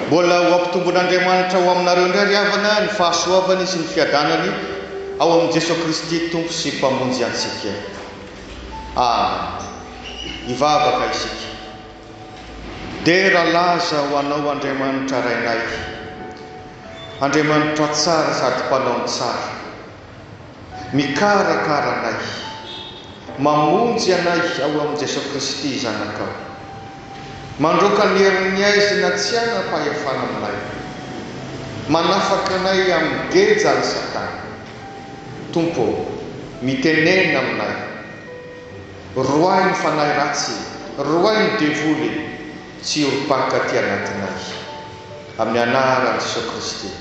Mbola ho ampitombon'Andriamanitra ho aminareo indray ry havana ny fahasoavany sy ny fiadanany ao amin'ny Jesosy Kristy tompo sy mpamonjy antsika. Ivavaka isika. Dera laza ho anao Andriamanitra rainay, Andriamanitra tsara sady mpanao tsara, mikarakara anay, mamonjy anay ao amin'ny Jesosy Kristy zanakao, mandroka ny herin'ny aizina tsy anam-pahefana aminay, manafaka anay amin'ny geja ny Satana. Tompo, mitenena aminay, roay ny fanahy ratsy, roay ny devoly, tsy horopaka ty anatinay, amin'ny anaran'i Jesosy Kristy.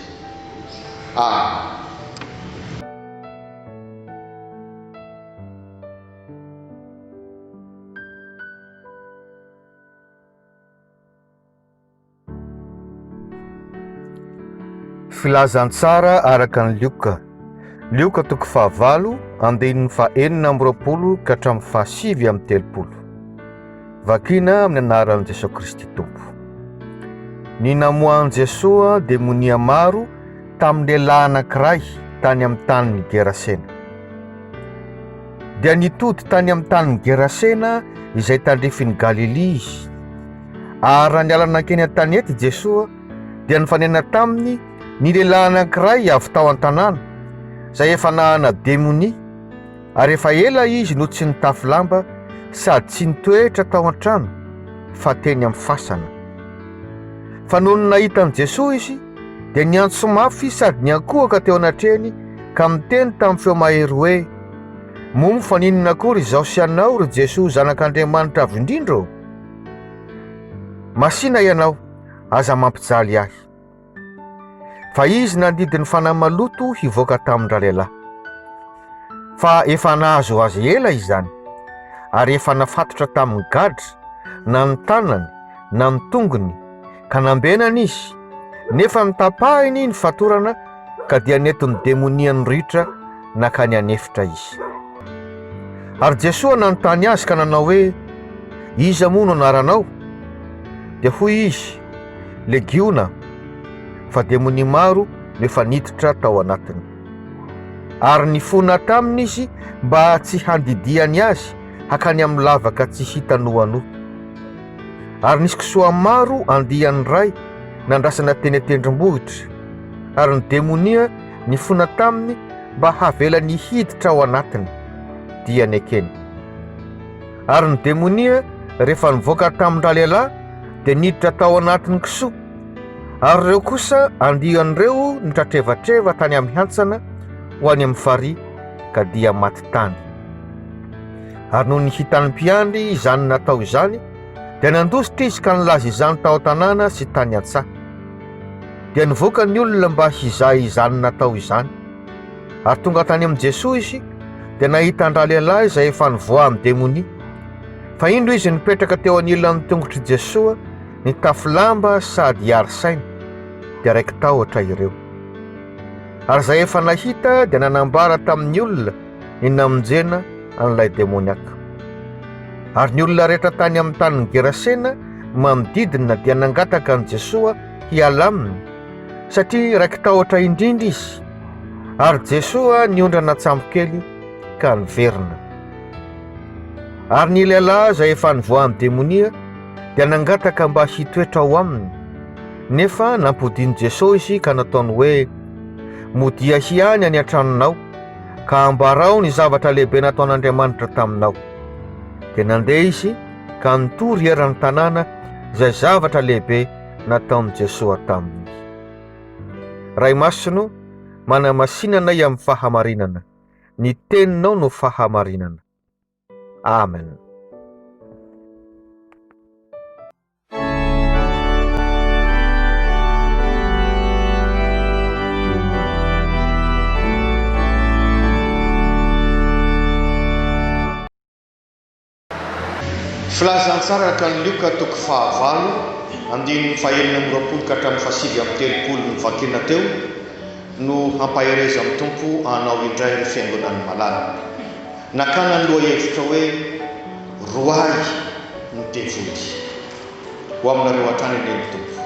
Filazantsara araka ny Lioka toko 9 andininy 4:20 ka hatramin'ny 7:30. Vakina amin'ny anaran'i Jesosy Kristy tompo. Ny namoahan'i Jesosy demonia maro tamin'ny lehilahy anankiray tany amin'ny tanin'ny Gerasena. Dia nitody tany amin'ny tanin'ny Gerasena izay tandrifin'ny Galilia izy. Ary raha niala nankeny an-tany eto Jesosy dia nifanena taminy ny lehilahy anankiray avy tao an-tanàna izay efa nahana demonia, ary efa ela izy no tsy nitafy lamba sady tsy nitoetra tao an-trano fa teny amin'ny fasana. Fa noho ny nahitany Jesosy izy dia niantso mafy sady niankohaka teo anatreny ka miteny tamin'ny feo mahery hoe, momo fa ninona akory izao sy anao ry Jesosy zanak'Andriamanitra avy indrindra? Masina ianao, aza mampijaly ahy. Fa izy nandidy ny fanahy maloto hivoaka tamin-dra lehilahy. Fa efa nahazo azy ela izany, ary efa nafatotra tamin'ny gadra, na ny tanany, na ny tongony, ka nambenana izy, nefa nitapahiny ny fatorana ka dia netiny demonia nyritra nakany anefitra izy. Ary Jesosy nanontany azy ka nanao hoe, iza moa no anaranao? Dia hoy izy, Legiona, fa demonia maro no efa niditra tao anatiny. Ary nifona taminy izy mba tsy handidiany azy hakany amin'ny lavaka tsy hitanohanoho. Ary nisy kisoa maro andiany ray nandrasana teny tendrombohitra, ary ny demonia nifona taminy mba havela nihiditra ao anatiny, diany ekeny. Ary ny demonia rehefa nivoaka tamin-dra lehilahy dia niditra tao anatin'ny kisoa, ary ireo kosa andian'ireo nitratrevatreva tany amin'ny hantsana ho any amin'ny farihy ka dia maty tany. Ary noho nihitany mpiandry izany natao izany dia nandositra izy ka nilaza izany tao an-tanàna sy tany an-tsaha. Dia nivoaka ny olona mba hizaha izany natao izany. Ary tonga tany amin'ny Jesosy izy dia nahita an-dra lehilahy izay efa nivoha amin'ny demonia. Fa indro izy nipetraka teo anilan'ny tongotry Jesosy, nitafy lamba sady hiary saina, dia raiky tahotra ireo. Ary izay efa nahita dia nanambara tamin'ny olona ny namonjena an'ilay demoniaka. Ary ny olona rehetra tany amin'ny tanin'ny Gerasena manodidina dia nangataka an Jesosy hiala aminy, satria raiky tahotra indrindra izy. Ary Jesosy niondrana tsambokely ka niverina. Ary ny lehilahy izay efa nivoha amin'ny demonia dia nangataka mba hitoetra ao aminy, nefa nampodiany Jesosy izy ka nataony hoe, modia hiany any an-tranonao ka ambarao ny zavatra lehibe nataon'Andriamanitra taminao. Dia nandeha izy ka nitory eran'ny tanàna izay zavatra lehibe nataon'i Jesosy taminy. Ray masino, manamasinanay amin'ny fahamarinana, ny teninao no fahamarinana. Amen. Filazantsara ka ny Lioka toko 9 andininy 4:20 ka hatramin'ny 7:30 ny vakina teo no hampahereza amin'ny tompo anao indray ny fiangonan'ny malala. Nakana ny lohahevitra hoe roay ny devoly ho aminareo hatrany ny tompo.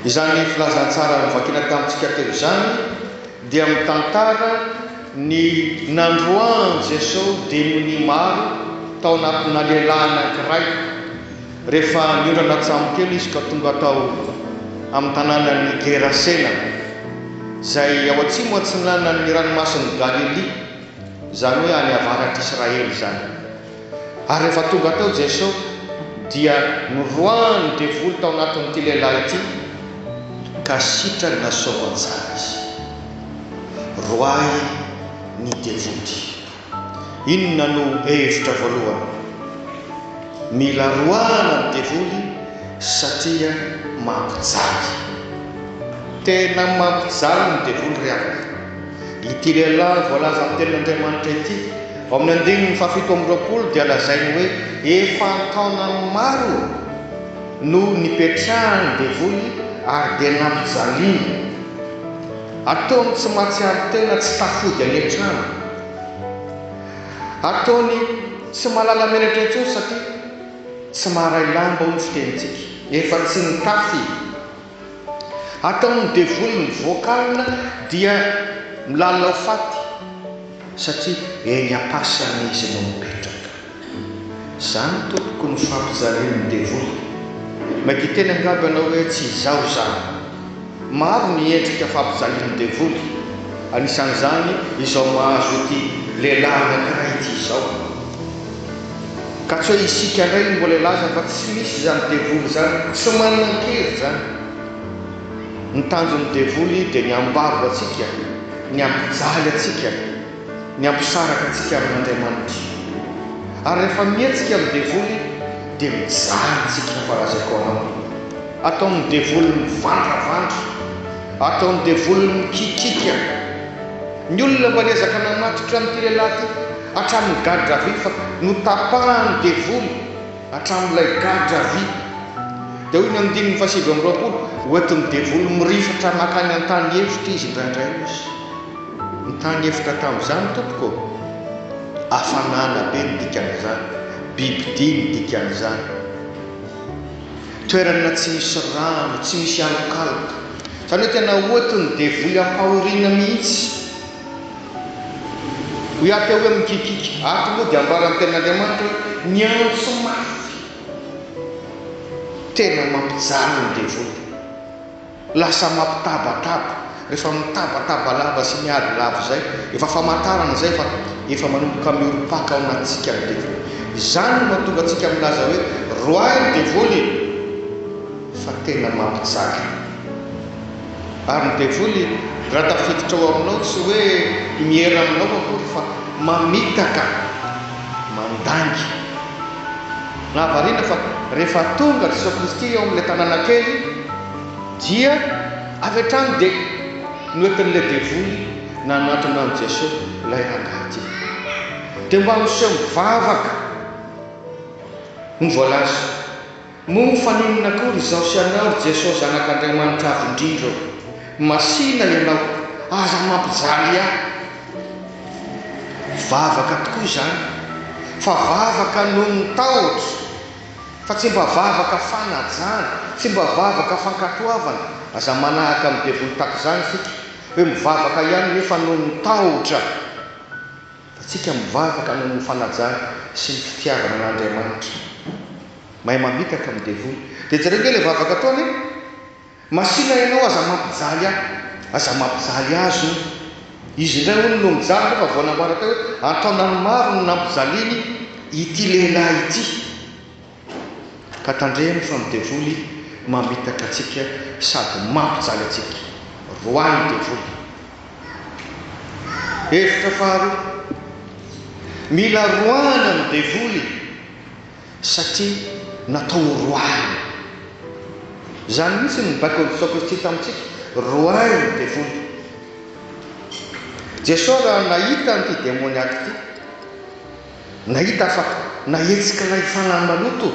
izany filazantsara mivakina tamintsika teo izany dia mitantara ny nandroan Jesosy demony maro tao anatina lehilahy anankiray rehefa niondrana tsamokely izy ka tonga tao amin'ny tanànany Gerasena izay ao atsimo atsinana ny ranomasiny Galili izany hoe any avaratr'Israely izany. Ary rehefa tonga tao Jesosy dia noroany devoly tao anatin'ity lehilahy ity ka sitrany nasaovany tsara izy. Roay ny devoly. Inona no hevitra voalohany? Mila roana ny devoly satria mampijaly. Tena mampijaly ny devoly reavaka. Ity lehilahy voalaza amin'ny tenin'Andriamanitra ity ao amin'ny 7:20 dia lazainy hoe efa taona maro no nipetrahany devoly ary dia nampijaliany. Ataony tsy mahatsiaro tena, tsy tafody any an-trano. Ataony tsy mahalala menatra intsony satria tsy maharay lamba hoy ny fitenitsika, efa tsy nitafy. Ataony devoly ny voakalina dia milalao faty satria eny am-pasany izy no mipetraka. Izany tompoko ny fampijalian'ny devoly. Mety teny angamba ianao hoe tsy izao izany. Maro ny endrika fampijalian'ny devoly. Anisan'izany izao mahazo ity lehilahy anankiray ity izao. Ka tsy hoe isika indray no mbola laza fa tsy misy izany devoly izany, tsy manan-kery izany. Ny tanjon'ny devoly dia ny ambaro atsika, ny ampijaly atsika, ny ampisaraka atsika amin'Andriamanitra. Ary rehefa mietsika amin'ny devoly dia mijaly atsika farazako anao. Ataony devoly mivandravandra, ataony devoly mikikika. Ny olona mba niezaka namatotra amin'ity lehilahy ity hatramin'ny gadra vy fa notapahany devoly hatramin'ilay gadra vy. Dia hoy ny amin'ny 7:20 oetin'ny devoly mirifatra makany an-tany efitra izy indraindray izy. Ny tany efitra tamin'izany tompoko, hafanana be ny dikan'izany, bibidiny ny dikan'izany, toerana tsy misy rano, tsy misy alokaloka. Izany hoe tena oetin'ny devoly ampahoriana mihitsy. Ho aty hoe mikikika, ato moa dia ambaran'ny tenin'Andriamanitra hoe ny antso mafy. Tena mampijaly ny devoly. Lasa mampitabataba. Rehefa mitabataba lava sy miady lava izay, efa famantarana izay fa efa manomboka miorom-paka ao anatintsika ny devoly. Izany no mahatonga antsika milaza hoe roay ny devoly fa tena mampijaly. Ary ny devoly raha tafiditra ao aminao tsy hoe miera aminao akory fa mamitaka, mandangy. Nahavariana fa rehefa tonga Jesosy Kristy ao amin'ilay tanàna kely dia avy hatrany dia noetin'ilay devoly nanatona an' Jesosy ilay rangahy. Dia mba miseho mivavaka ny voalaza. Moa fa ninona akory izao sy anao Jesosy zanak'Andriamanitra avy indrindra, masina ianao, aza mampijaly ahy. Vavaka tokoa izany, fa vavaka noho ny tahotra, fa tsy mba vavaka fanajana, tsy mba vavaka fankatoavana. Aza manahaka amin'ny devoly tahaka izany isika hoe mivavaka ihany nefa noho ny tahotra, fa tsika mivavaka noho ny fanajana sy ny fitiavana an'Andriamanitra. Mahay mamitaka amin'ny devoly. Dia jereo nge ilay vavaka ataony, masina ianao aza mampijaly ahy, aza mampijaly azy. Izy indray hono no mijaly fa voanambara tao hoe ataonany maro no nampijaliany ity lehilahy ity. Ka tandrehany fa ny devoly mamitaka atsika sady mampijaly atsika. Roany devoly. Hevitra faharoa, mila roana ny devoly satria natao roany. Izany mihitsy ny baiko Jesosy Kristy tamintsika, roay ny devoly. Jesosy raha nahita n'ity demoniaky ity, nahita fa nahetsika ilay fanahy maloto,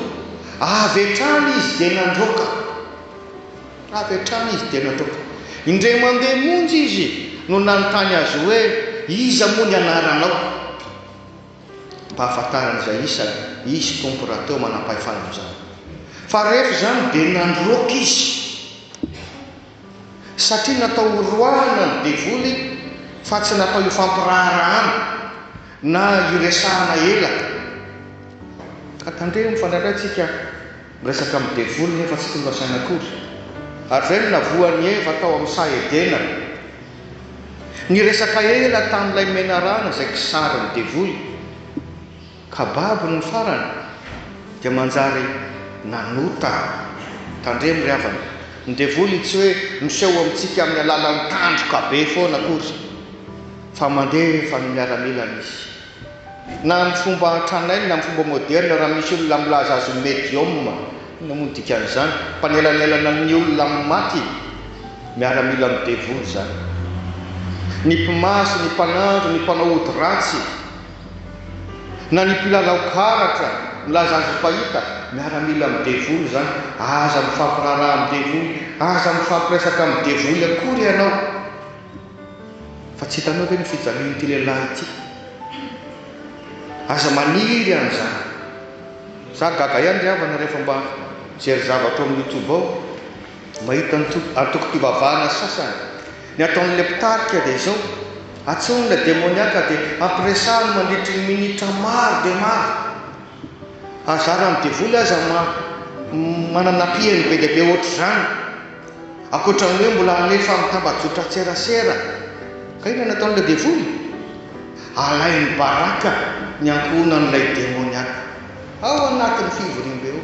avy hatrany izy dia nandroaka. Avy hatrany izy dia nandroaka. Indray mandeha monjy izy no nanontany azy hoe iza moa ny anaranao, mba hafantarana izay isany izy tompo raha teo manam-pahefana amin'izany. Fa rehefa izany dia nandroaka izy. satria natao roana ny devoly fa tsy natao ifampirarahana na iresahana ela. Ka tandremo mifandraraitsika miresaka amin'ny devoly nefa tsy tonga saina akory, ary zay no navoany eva tao amin'ny Saedena. Niresaka ela tamin'ilay menarana izay kisary ny devoly, ka baby ny farany dia manjary nanota. Tandremo ry havana, ny devoly tsy hoe miseho amintsika amin'ny alalan'ny tandroka be foana akory, fa mandefa ny miaramilana izy. Na amin'ny fomba tranainy na amin'ny fomba moderne, raha misy olona milaza azy medium na moa dikan'izany, mpanelanelana ny olona maty, miaramila amin'ny devoly zany. Ny mpimasy, ny mpanandro, ny mpanao ody ratsy, na ny mpilalao karatra milaza azy fahita, miaramila amin'ny devoly zany. Aza mifampiraraha amin'ny devoly, aza mifampiresaka amin'ny devoly akory ianao. Fa tsy hitanao ve ny fijanon'ity lehilahy ity? Aza maniry an'izany. Za gaga ihany ry havana rehefa mba jery zavatra amin'ny YouTube ao, mahita antokotivavahana sasany ny ataon'le mpitarika dia izao, atsony le demoniaka dia ampiresahany mandritry ny minitra maro dia maro. Azara amin'ny devoly aza mananam-piany be dia be ohatr' izany, ankoatran'ny hoe mbola alefa mitambajotra tserasera. Ka ina nataon'ilay devoly? Alainy baraka ny ankohonan'ilay demoniaka ao anatin'ny fivoriam-be eo.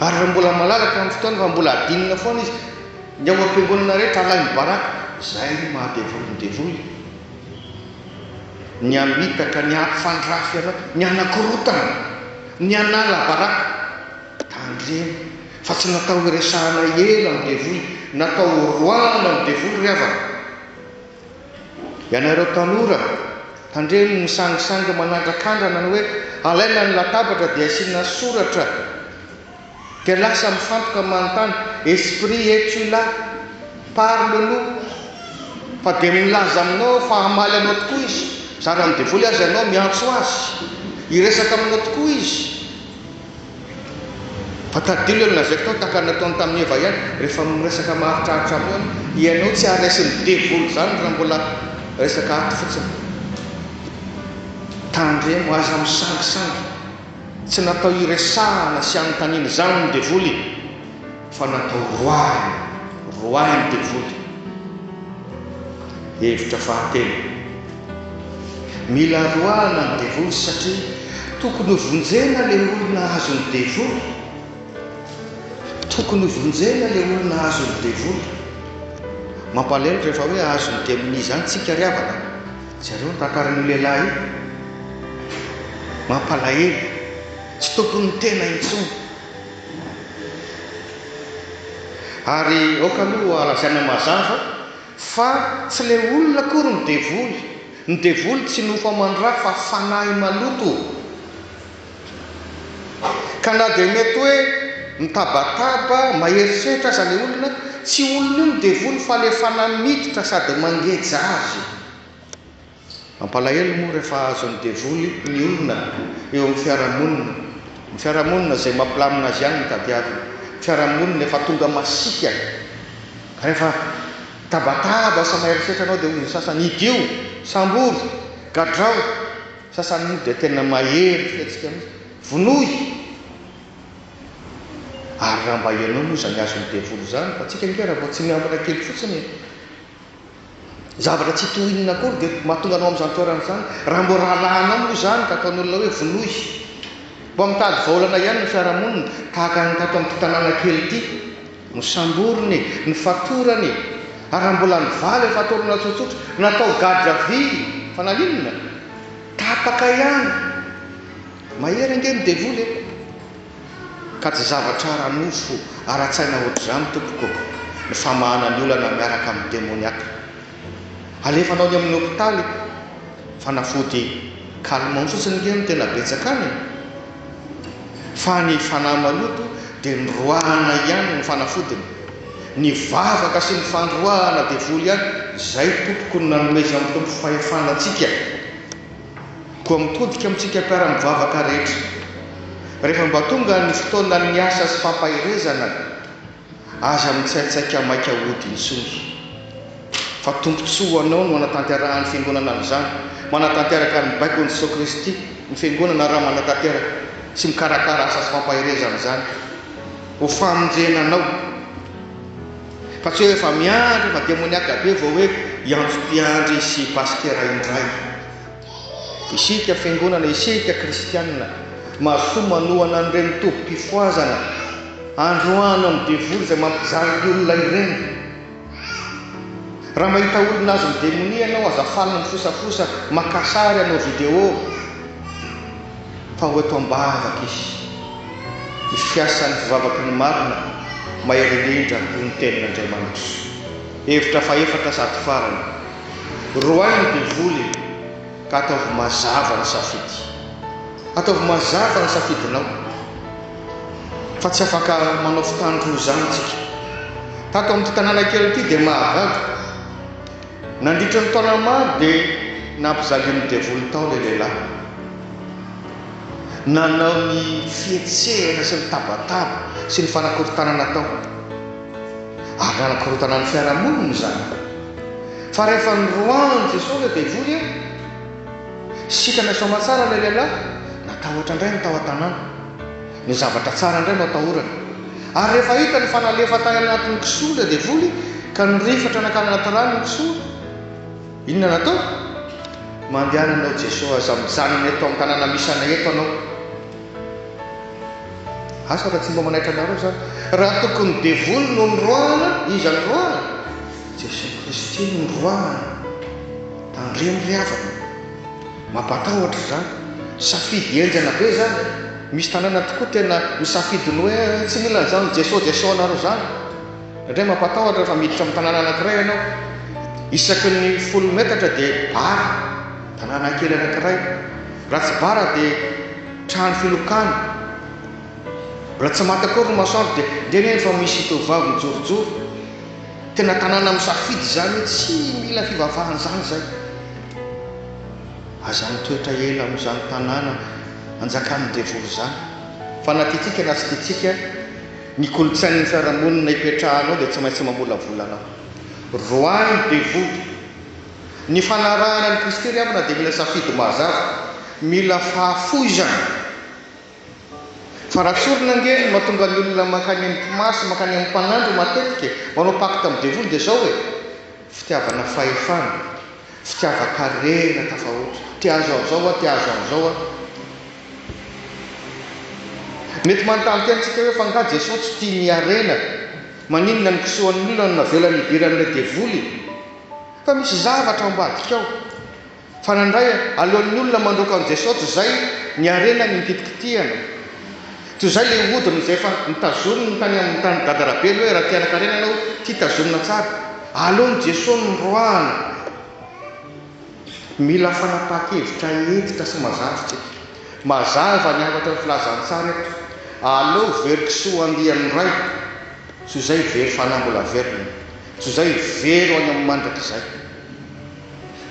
Ary raha mbola malalaka amin'ny fotoana fa mbola adinina foana izy, ny ao am-piangonana rehetra alainy baraka. Zay no mahadevoly ny devoly. Ny amitaka, ny ampifandrafy anao, ny anakorotana, ny anala baraka. Tandremo fa tsy natao iresahana ela ny devoly, natao roana ny devoly ry havana. Ianareo tanora, tandremo misangisangy manandrakandrana ny hoe alaina ny latabatra dia asiana soratra, dia lasa mifantoka manontany esprit es-tu là, parle-nous. Fa dia milaza aminao fa hamaly anao tokoa izy. Zara amin'ny devoly azy ianao miantso azy, iresaka aminao tokoa izy. Fa tadilo olona zay tao taka nataony tamin'ny Eva ihany, rehefa miresaka maharitraritra aminao, ianao tsy haresin'ny devoly zany raha mbola resaka ato fotsiny. Tandremo aza misangisangy, tsy natao iresahana sy anontaniana izany ny devoly, fa natao roahiny devoly. Hevitra fahatelo, mila roahana ny devoly satria tokony vonjena le olona azo ny devoly. Tokony vonjena le olona azo ny devoly. Mampalahelo rehefa hoe azo ny demoni zany tsika ry havana. Zareo ny tantaran'io lehilahy io. Mampalahelo, tsy tokony tena intsony. Ary okaloha alazaina mazava fa tsy le olona akory ny devoly. Ny devoly tsy nofa mandra fa fanahy maloto. Ka na dia mety hoe mitabataba, maheritreritra aza le olona, tsy olona io ny devoly fa le fanahy miditra sady mangeja azy. Mampalahelo moa rehefa azo ny devoly ny olona eo amin'ny fiarahamonina. Ny fiarahamonina izay mampilamina azy ihany ny tadiavina. Fiarahamonina efa tonga masika. Rehefa tabataba sa maheritreritra anao dia hoy ny sasany idio, sambory, gadrao. Sasany moa dia tena mahery fihetsika mihitsy. Vonoy. Ary raha mba ianao moa zany azo ny devoly zany, fa tsika ngera vao tsy miambina kely fotsiny. Zavatra tsy tohinina akory dia mahatonga anao amin'izany toeran'izany. Raha mbo rahalahinao moa zany ka ataon'olona hoe vonoy. Mbo mitady vaolana ihany ny fiarahamonina, tahaka ny tato amin'ny tanàna kely ity, ny samboriny, ny fatorany. Ary raha mbola nivaly ny fatorana tsotsotra, natao gadra vy, fa naninona? Tapaka ihany. Mahery ange ny devoly. Ka tsy zavatra ara-nofo, ara-tsaina ohatr'izany tompoko ny famahana ny olana miaraka amin'ny demoniaka. Alefanao ny amin'ny hôpitaly, fanafody calmant fotsiny nge no tena betsaka any. Fa ny fanahy maloto dia ny roahana ihany ny fanafodiny. Ny vavaka sy ny fandroahana devoly ihany, izay tompoko ny nanomeza amin'ny tompo fahefana antsika. Koa mitodika amintsika mpiara-mivavaka rehetra. Rehefa mba tonga ny fotoana ny asa sy fampahirezana, aza mitsaitsaika maika ody ny songy fa tompontsoa anao no anatanterahany fiangonana an'izany, manatanteraka ny baiko ny Jesosy Kristy ny fiangonana raha manatanteraka sy mikarakara asa sy fampahirezana izany ho famonjenanao, fa tsy hoe efa miandry fa demoniaka be vao hoe iandrom-piandry sy paskera indray. Isika fiangonana, isika kristianina mahasoa manohana an'ireny tompom-pifoazana androano amin'ny devoly izay mampizary ny olona ireny. Raha mahita olona azo midemonia ianao, azafalina mifosafosa, makasary anao vidéo, fa ho eto ambavaka izy ifiasan'ny fivavaky ny marina mahery-indrindra ny tenin'Andriamanitra. Hevitra fa efatra sady farany, roay ny devoly ka ataovy mazava ny safidy, ataovy mazava ny safidinao, fa tsy afaka manao fitandro zany tsika. Tato amin'ity tanàna kely ity dia mahagaga, nandritra ny taona maro dia nampizalian'ny devoly tao le lehilahy, nanao ny fietsehana sy ny tabataba sy ny fanakorotanana tao, ary nanakorotanana ny fiarahamonina zany. Fa rehefa nyroany Jesosy le devoly sikana soma tsara le lehilahy, natahotra indray ny tao an-tanàna, ny zavatra tsara indray no atahorana. Ary rehefa hita ny fanalefa tany anatin'ny kisoa le devoly ka nyrifatra nakany anaty rano ny kisoa, inona natao? Mandehananao Jesosy aza mijanona eto amin'ny tanàna misy anay eto anao. Asa raha tsy mba manaitra anareo zany, raha tokony devoly no nyroana, iza nyroana? Jesosy Kristy nyroana, tandremiriavana, mampatahotra zany, safidy enjana be zany. Misy tanàna tokoa tena misafidy ny hoe tsy mila zany Jesosy anareo zany, indray mampatahotra fa miditra amin'ny tanàna anankiray ianao, isaky ny 10 metatra dia bara tanàna kely anankiray, raha tsy bara dia trano filokana, raha tsy maty akory no masoandro dia ndreny fa misy tovavy mijorojoro. Tena tanàna misafidy zany, tsy mila fivavahana zany zay. Aza mitoetra ela amin'izany tanàna anjakan'ny devoly zany, fa na tiatsika na tsy tiatsika, ny kolotsain'ny fiarahamonina ipetrahanao dia tsy maintsy mamolavolana. Roany devoly, ny fanarahana ny Kristy riavana dia mila safidy mazava, mila fahafoizana. Fa raha tsorina ngeny mahatonga ny olona makany amin'ny mpimasy, makany amin'ny mpanandro matetika manao pacte amin'ny devoly dia zao hoe fitiavana fahefana, fitiava-karena tafahotra, tia azo am'zao tia azo am'zao mety manontany tentsika hoe fa nga Jesosy tsy tia niarena, maninona ny kisoan'ny olona no navelany idiran'ilay devoly? Fa misy zavatra ambadika ao, fa nandray alohan'ny olona mandroaka an' Jesosy zay niarena ny mikitikitiana, toy zay le odiny izay fa nitazoniny tany amin'ny tany dadarabely hoe raha tiana karena anao tia tazonina tsara, alohan'ny Jesosy nyroana. Mila fanapaha-kevitra etitra sy mazava, mazava ny avatra ny filazantsara eto, aleo very kisoa andian'ny ray, tsy zay very fanambola veriny, tsy zay very any amin'ny mandrak'izay.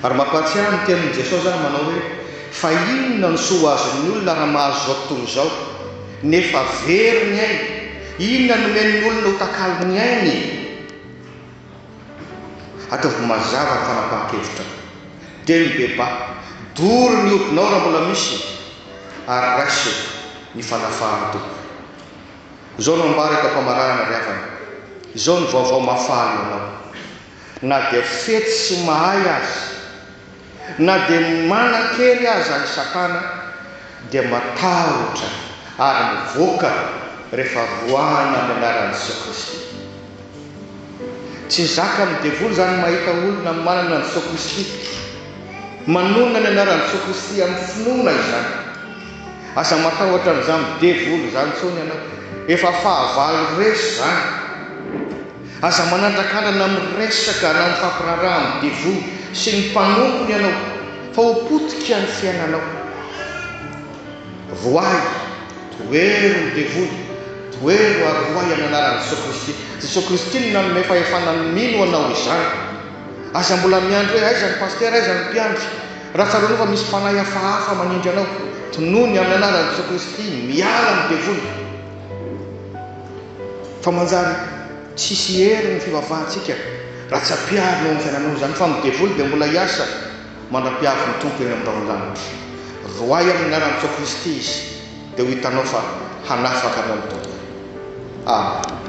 Ary mampatsiahy ny tenin'i Jesosy zany manao hoe fa inona ny soa azon'ny olona raha mahazo zao tontolo zao nefa very ny ainy, inona no men'ny olona ho takalo ny ainy? Ataovy mazava ny fanapaha-kevitra, dia ny beba dory ny odinao raha mbola misy, ary raisy ny fanafahana tompoko. Izao no ambara eto am-pamarana riavana, izao ny vaovao mafaly anao, na dia fety sy mahay azy, na dia manan-kery azy any satana, dia matahotra ary mivoaka rehefa roana amin'ny anaran'i Jesosy Kristy. Tsy zaka amin'ny devoly zany mahita olona manana ny Jesosy Kristy, manonona ny anaran'i Jesosy Kristy amin'ny finoana izany. Asa matahotra n'izany devoly zany tsony ianao, efa fahavalo resy zany. Aza manandrakandana miresaka na mifampiraraha amin'ny devoly sy ny mpanompony ianao, fa ho potika ny fiainanao. Roay, toero ny devoly, toero ary roay amin'ny anaran'i Jesosy Kristy. Jesosy Kristy no nanome fahefanany mino anao izany. Aza mbola miandry hoe aiza ny paster, aiza ny mpiandry, raha tsaroanao fa misy fanahy hafahafa manindry anao, tonony amin'ny anaran'i Jesosy Kristy, miala amin'ny devoly. Fa manjary tsisy hery ny fivavahantsika raha tsy ampiavy eo amin'ny fiainanao zany fa midevoly dia mbola hiasa mandrapiavy ny tompo eny amin'ny raolanitra. Roay amin'ny anaran'i Jesosy Kristy izy dia ho hitanao fa hanafaka amin'ny tompo. Amen.